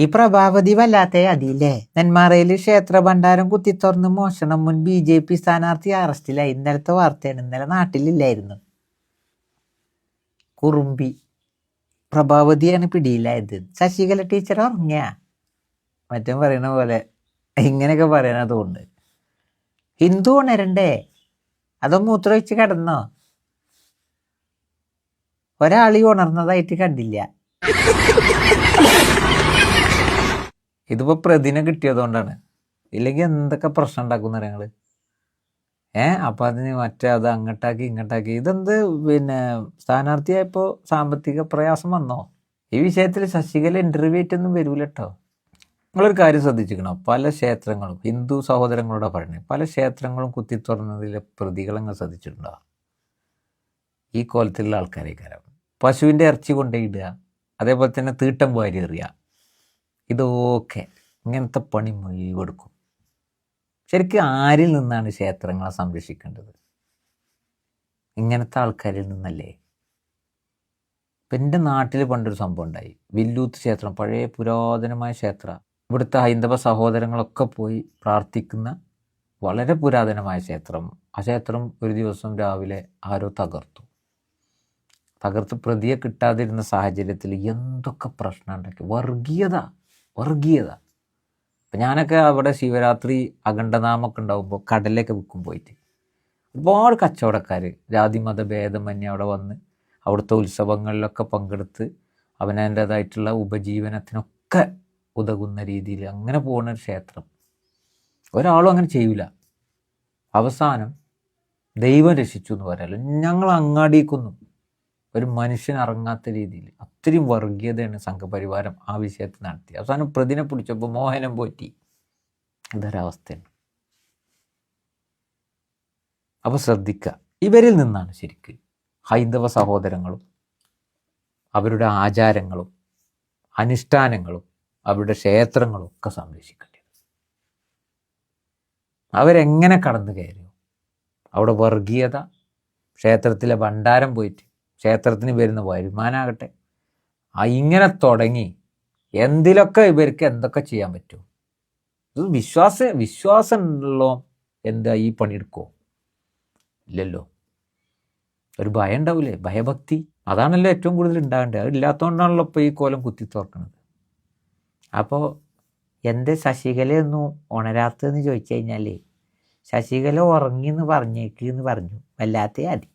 ഈ പ്രഭാവതി വല്ലാത്ത അതില്ലേ. നെന്മാറയിൽ ക്ഷേത്ര ഭണ്ഡാരം കുത്തിത്തുറന്ന് മോഷണം മുൻ BJP സ്ഥാനാർത്ഥി അറസ്റ്റിലായി. ഇന്നലത്തെ വാർത്തയാണ്. ഇന്നലെ നാട്ടിലില്ലായിരുന്നു. കുറുമ്പി പ്രഭാവതിയാണ് പിടിയിലായത്. ശശികല ടീച്ചർ ഉറങ്ങിയ മറ്റും പറയണ പോലെ ഇങ്ങനെയൊക്കെ പറയണതുകൊണ്ട് ഹിന്ദു ഉണരണ്ടേ? അതോ മൂത്രമൊഴിച്ച് കിടന്നോ? ഒരാളി ഉണർന്നതായിട്ട് കണ്ടില്ല. ഇതിപ്പോ പ്രതിനെ കിട്ടിയതുകൊണ്ടാണ്. ഇല്ലെങ്കിൽ എന്തൊക്കെ പ്രശ്നം ഉണ്ടാക്കുന്ന ഞങ്ങള്. അപ്പൊ അതിന് മറ്റേ അത് അങ്ങോട്ടാക്കി ഇങ്ങോട്ടാക്കി. ഇതെന്ത് പിന്നെ സ്ഥാനാർത്ഥിയായപ്പോ സാമ്പത്തിക പ്രയാസം വന്നോ? ഈ വിഷയത്തിൽ ശശികല ഇന്റർവ്യൂ ആയിട്ടൊന്നും വരൂല കേട്ടോ. നിങ്ങളൊരു കാര്യം ശ്രദ്ധിച്ചിരിക്കണം, പല ക്ഷേത്രങ്ങളും ഹിന്ദു സഹോദരങ്ങളോട് പറയുന്നത്, പല ക്ഷേത്രങ്ങളും കുത്തിത്തുറന്നതിലെ പ്രതികളങ്ങൾ ശ്രദ്ധിച്ചിട്ടുണ്ടോ? ഈ കോലത്തിലുള്ള ആൾക്കാരെ കാരം പശുവിൻ്റെ ഇറച്ചി കൊണ്ടുപോയിടുക, അതേപോലെ തന്നെ തീട്ടം വാരി എറിയുക, ഇതൊക്കെ ഇങ്ങനത്തെ പണി മുഴുവെടുക്കും. ശരിക്കും ആരിൽ നിന്നാണ് ക്ഷേത്രങ്ങളെ സംരക്ഷിക്കേണ്ടത്? ഇങ്ങനത്തെ ആൾക്കാരിൽ നിന്നല്ലേ? ഇപ്പം എൻ്റെ നാട്ടിൽ പണ്ടൊരു സംഭവം ഉണ്ടായി. വില്ലൂത്ത് ക്ഷേത്രം, പഴയ പുരാതനമായ ക്ഷേത്രം. ഇവിടുത്തെ ഹൈന്ദവ സഹോദരങ്ങളൊക്കെ പോയി പ്രാർത്ഥിക്കുന്ന വളരെ പുരാതനമായ ക്ഷേത്രം. ആ ക്ഷേത്രം ഒരു ദിവസം രാവിലെ ആരോ തകർത്ത് പ്രതിയെ കിട്ടാതിരുന്ന സാഹചര്യത്തിൽ എന്തൊക്കെ പ്രശ്നം ഉണ്ടാക്കി. വർഗീയത. അപ്പം ഞാനൊക്കെ അവിടെ ശിവരാത്രി അഖണ്ഡനാമൊക്കെ ഉണ്ടാകുമ്പോൾ കടലൊക്കെ വിൽക്കും പോയിട്ട്. ഒരുപാട് കച്ചവടക്കാർ ജാതി മത ഭേദമന്യേ അവിടെ വന്ന് അവിടുത്തെ ഉത്സവങ്ങളിലൊക്കെ പങ്കെടുത്ത് അവനവൻ്റേതായിട്ടുള്ള ഉപജീവനത്തിനൊക്കെ ഉതകുന്ന രീതിയിൽ അങ്ങനെ പോകുന്ന ഒരു ക്ഷേത്രം. ഒരാളും അങ്ങനെ ചെയ്യൂല. അവസാനം ദൈവം രക്ഷിച്ചു എന്ന് പറയാമല്ലോ. ഞങ്ങൾ അങ്ങാടിക്കൊന്നും ഒരു മനുഷ്യൻ ഇറങ്ങാത്ത രീതിയിൽ അത്രയും വർഗീയതയാണ് സംഘപരിവാരം ആ വിഷയത്തിൽ നടത്തി. അവസാനം പ്രതിനെ പിടിച്ചപ്പോൾ മോഹനം പോറ്റി. ഇതൊരവസ്ഥയാണ്. അപ്പോൾ ശ്രദ്ധിക്കുക, ഇവരിൽ നിന്നാണ് ശരിക്ക് ഹൈന്ദവ സഹോദരങ്ങളും അവരുടെ ആചാരങ്ങളും അനുഷ്ഠാനങ്ങളും അവരുടെ ക്ഷേത്രങ്ങളും ഒക്കെ സംരക്ഷിക്കേണ്ടത്. അവരെങ്ങനെ കടന്നു കയറിയോ അവിടെ വർഗീയത, ക്ഷേത്രത്തിലെ ഭണ്ഡാരം പോയിട്ട് ക്ഷേത്രത്തിന് വരുന്ന വരുമാനാകട്ടെ, ഇങ്ങനെ തുടങ്ങി എന്തിലൊക്കെ ഇവർക്ക് എന്തൊക്കെ ചെയ്യാൻ പറ്റും. ഇത് വിശ്വാസം ഉള്ളോ എന്താ ഈ പണിയെടുക്കുമോ? ഇല്ലല്ലോ. ഒരു ഭയം ഉണ്ടാവില്ലേ? ഭയഭക്തി, അതാണല്ലോ ഏറ്റവും കൂടുതൽ ഉണ്ടാകേണ്ടത്. അത് ഇല്ലാത്തതുകൊണ്ടാണല്ലോ ഇപ്പോൾ ഈ കോലം കുത്തി തുറക്കുന്നത്. അപ്പോൾ എൻ്റെ ശശികലയൊന്നും ഉണരാത്തതെന്ന് ചോദിച്ചു കഴിഞ്ഞാൽ, ശശികല ഉറങ്ങിയെന്ന് പറഞ്ഞേക്കെന്ന് പറഞ്ഞു. വല്ലാത്ത അതി.